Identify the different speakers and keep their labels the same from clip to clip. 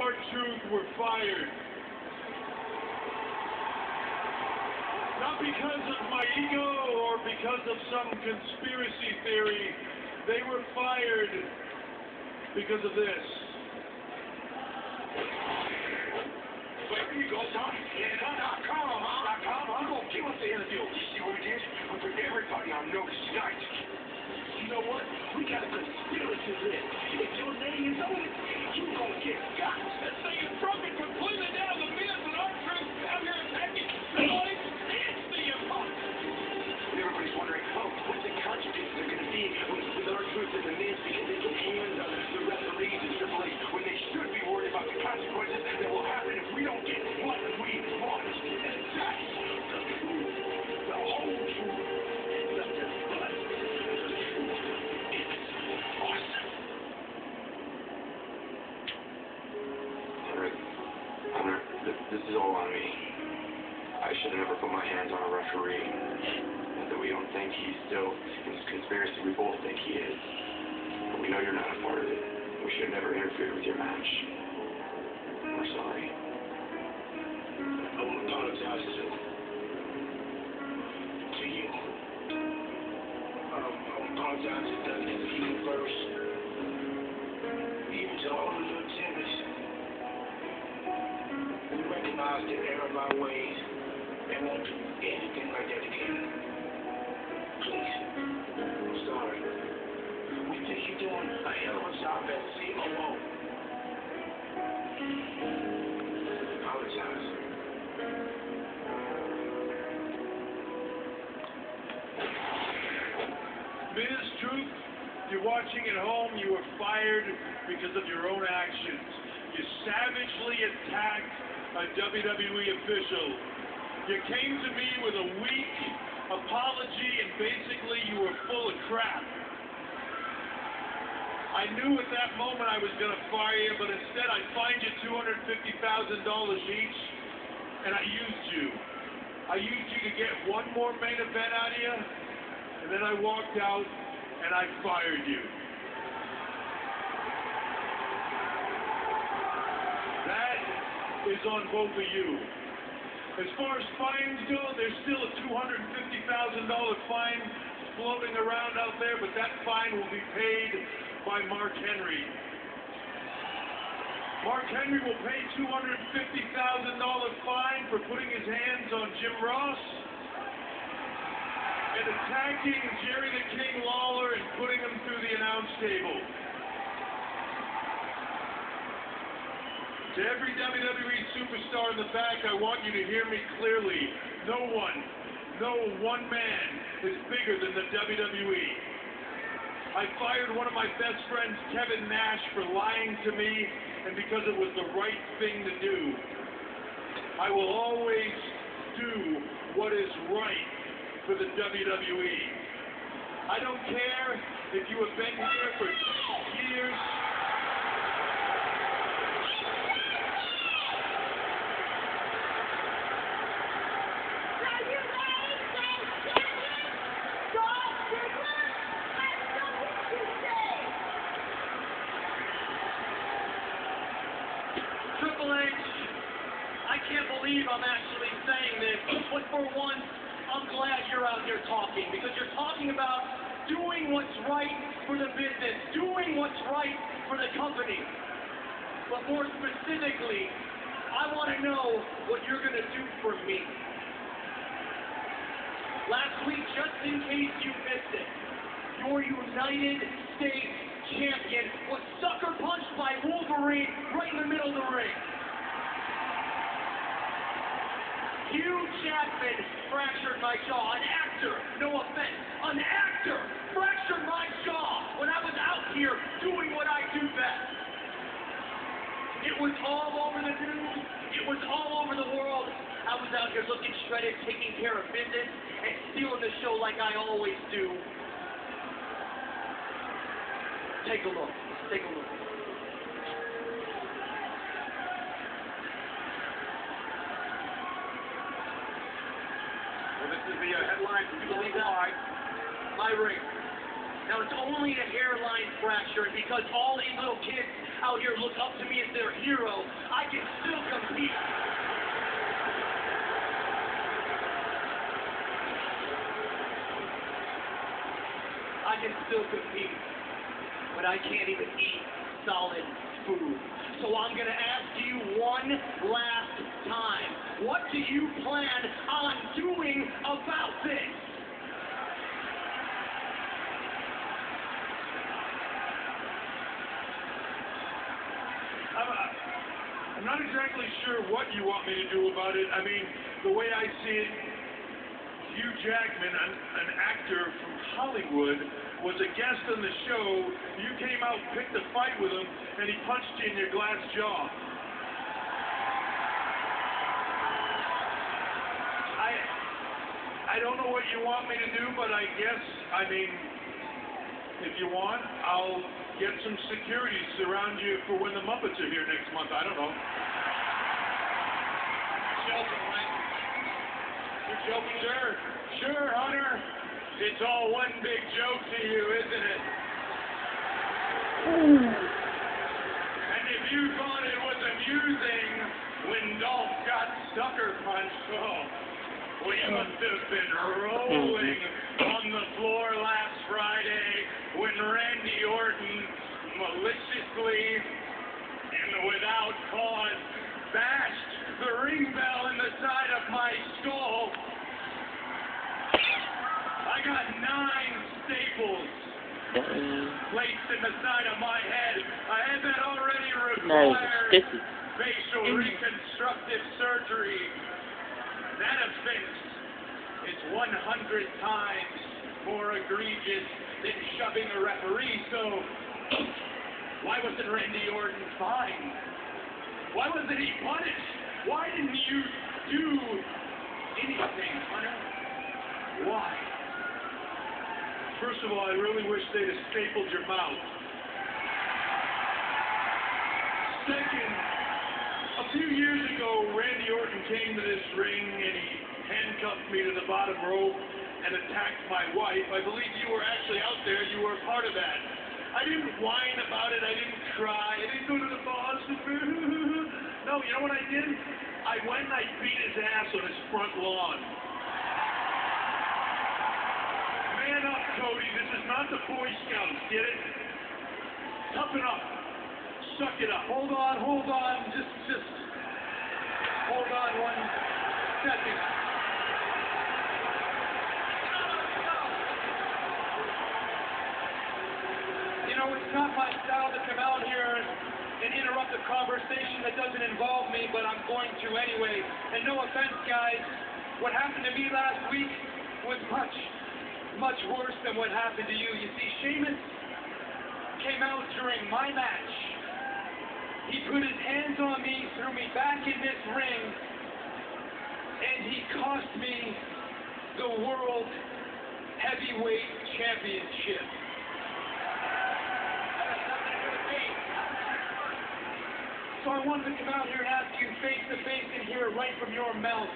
Speaker 1: R-Truth were fired. Not because of my ego or because of some conspiracy theory. They were fired because of this.
Speaker 2: Wait, here you go, Tom. .com. I'm going to give us the interview. You see what we did? We put everybody on notice tonight. You know what? We got a conspiracy here. If your name is on it, you're going to get got.
Speaker 1: And so you broke it completely down. The Miz and R-Truth out here attacking. Nobody stands the impossible.
Speaker 2: Everybody's wondering, what the consequences are going to be with R-Truth and the Miz because they can handle the referees and Triple H when they should be worried about the consequences that will happen if we don't get what we want. And that's the truth. The whole truth. Nothing but the truth. It's awesome. Hunter, this is all on me. I should have never put my hands on a referee. Not that we don't think he's still in this conspiracy. We both think he is. But we know you're not a part of it. We should have never interfered with your match. We're sorry. I want to apologize to you. I apologize to WWE first. Even to all the lieutenants. We recognize the error of our ways and won't do anything like that again. Please. I'm sorry. We think you're doing a hell of a job as COO. Apologize.
Speaker 1: Miz, Truth, you're watching at home. You were fired because of your own actions. You savagely attacked a WWE official. You came to me with a weak apology and basically you were full of crap. I knew at that moment I was going to fire you, but instead I fined you $250,000 each, and I used you. I used you to get one more main event out of you, and then I walked out and I fired you. That is on both of you. As far as fines go, there's still a $250,000 fine floating around out there, but that fine will be paid by Mark Henry. Mark Henry will pay $250,000 fine for putting his hands on Jim Ross and attacking Jerry the King Lawler and putting him through the announce table. To every WWE superstar in the back, I want you to hear me clearly. No one man is bigger than the WWE. I fired one of my best friends, Kevin Nash, for lying to me, and because it was the right thing to do. I will always do what is right for the WWE. I don't care if you have been here for years.
Speaker 3: Triple H, I can't believe I'm actually saying this, but for once, I'm glad you're out here talking, because you're talking about doing what's right for the business, doing what's right for the company. But more specifically, I want to know what you're going to do for me. Last week, just in case you missed it, your United States champion was sucker punched by Wolverine right in the middle of the ring. Hugh Jackman fractured my jaw. An actor, no offense, an actor fractured my jaw when I was out here doing what I do best. It was all over the news. It was all over the world. I was out here looking shredded, taking care of business, and stealing the show like I always do. Take a look. Take a look.
Speaker 1: Well, this is the headline from People Live.
Speaker 3: My ring. Now, it's only a hairline fracture, and because all these little kids out here look up to me as their hero, I can still compete. I can still compete, but I can't even eat solid food. So I'm going to ask you one last time, what do you plan on doing about this?
Speaker 1: I'm not exactly sure what you want me to do about it. I mean, the way I see it, Hugh Jackman, an actor from Hollywood, was a guest on the show. You came out, picked a fight with him, and he punched you in your glass jaw. I don't know what you want me to do, but I guess, I mean, if you want, I'll get some security to surround you for when the Muppets are here next month. I don't know.
Speaker 3: Joking, right? You're joking?
Speaker 1: Sure, Hunter. It's all one big joke to you, isn't it? And if you thought it was amusing when Dolph got sucker punched, well, you must have been rolling on the floor last Friday when Randy Orton maliciously and without cause bashed the ring bell in the side of my skull. I got 9 staples placed in the side of my head. I had that already required facial reconstructive surgery. That offense is 100 times more egregious than shoving a referee, so why wasn't Randy Orton fined? Why wasn't he punished? Why didn't you do anything, Hunter? Why? First of all, I really wish they'd have stapled your mouth. Second, a few years ago, Randy Orton came to this ring and he handcuffed me to the bottom rope and attacked my wife. I believe you were actually out there. You were a part of that. I didn't whine about it. I didn't cry. I didn't go to the boss. No, you know what I did? I went and I beat his ass on his front lawn. Man up, Cody. This is not the Boy Scouts. Get it? Toughen up. Suck it up.
Speaker 3: Hold on. Just hold on 1 second. You know, it's not my style to come out here and interrupt a conversation that doesn't involve me, but I'm going to anyway. And no offense, guys, what happened to me last week was much worse than what happened to you. You see, Sheamus came out during my match. He put his hands on me, threw me back in this ring, and he cost me the World Heavyweight Championship. So I wanted to come out here and ask you face to face and hear it right from your mouth.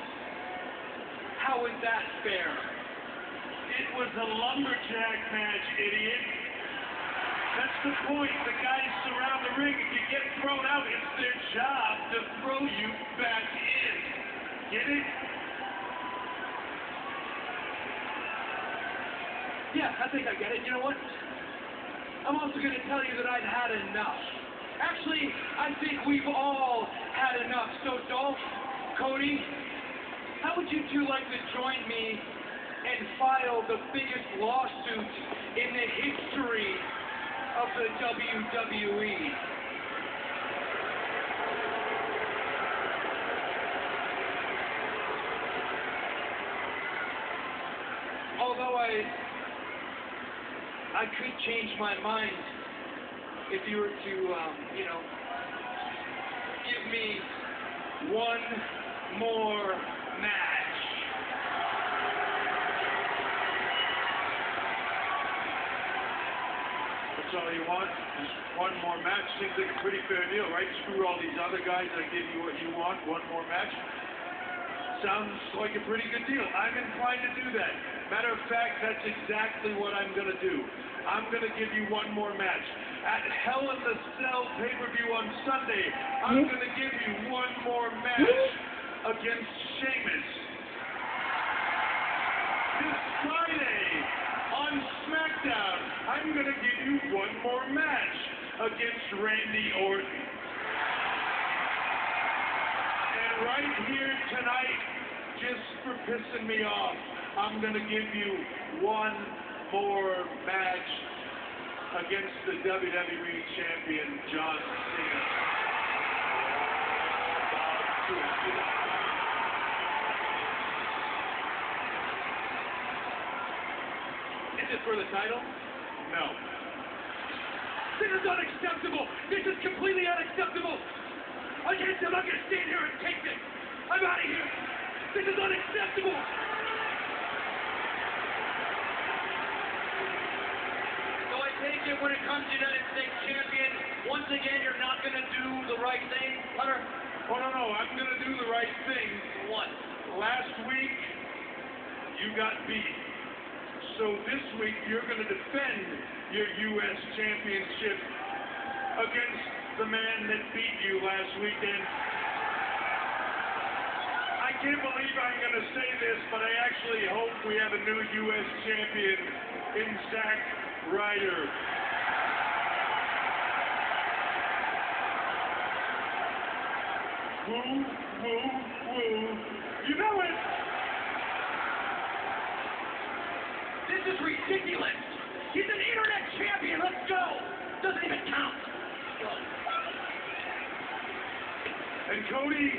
Speaker 3: How is that fair?
Speaker 1: It was a lumberjack match, idiot. That's the point. The guys surround the ring. If you get thrown out, it's their job to throw you back in. Get it?
Speaker 3: Yeah, I think I get it. You know what? I'm also going to tell you that I've had enough. Actually, I think we've all had enough. So, Dolph, Cody, how would you two like to join me and file the biggest lawsuit in the history of the WWE? Although I could change my mind if you were to, give me one more match.
Speaker 1: That's all you want? Just one more match? Seems like a pretty fair deal, right? Screw all these other guys. I give you what you want. One more match? sounds like a pretty good deal. I'm inclined to do that. Matter of fact, that's exactly what I'm going to do. I'm going to give you one more match. At Hell in the Cell pay-per-view on Sunday, I'm going to give you one more match against Sheamus. This Friday on SmackDown, I'm going to give you one more match against Randy Orton. And right here tonight, just for pissing me off, I'm going to give you one more match against the WWE Champion, John Cena.
Speaker 3: Is it for the title?
Speaker 1: No.
Speaker 3: This is unacceptable! This is completely unacceptable! I'm not gonna stand here and take this! I'm out of here! This is unacceptable! So I take it when it comes to United States champion, once again you're not gonna do the right thing, Hunter?
Speaker 1: Oh, no, I'm going to do the right thing.
Speaker 3: What?
Speaker 1: Last week, you got beat. So this week, you're going to defend your U.S. Championship against the man that beat you last weekend. I can't believe I'm going to say this, but I actually hope we have a new U.S. champion in Zack Ryder. Woo, woo, woo. You know it!
Speaker 3: This is ridiculous! He's an internet champion, let's go! Doesn't even count!
Speaker 1: And Cody,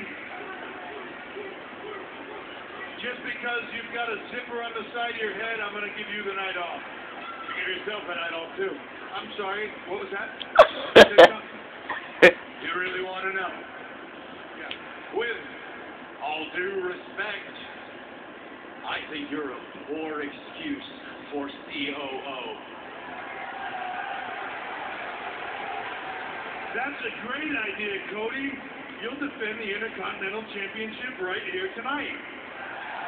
Speaker 1: just because you've got a zipper on the side of your head, I'm going to give you the night off. You give yourself a night off, too. I'm sorry, what was that? You really want to know? Yeah. With all due respect, I think you're a poor excuse for COO. That's a great idea, Cody. You'll defend the Intercontinental Championship right here tonight.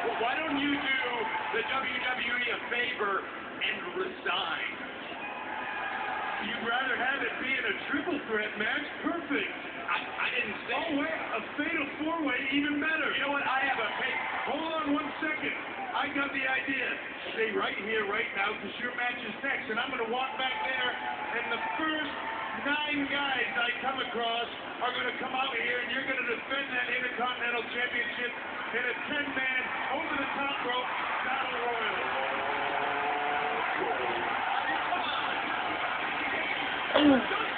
Speaker 1: Well, why don't you do the WWE a favor and resign? You'd rather have it be in a triple threat match? Perfect.
Speaker 3: I didn't say...
Speaker 1: Oh, wait, a fatal four-way, even better.
Speaker 3: You know what? I have a paper.
Speaker 1: Hold on 1 second. I got the idea. Stay right here, right now, because your match is next, and I'm going to walk back there, and the first 9 guys I come across are going to come out here, and you're going to defend that Intercontinental Championship in a 10-man, over-the-top rope battle royal.
Speaker 3: Come on!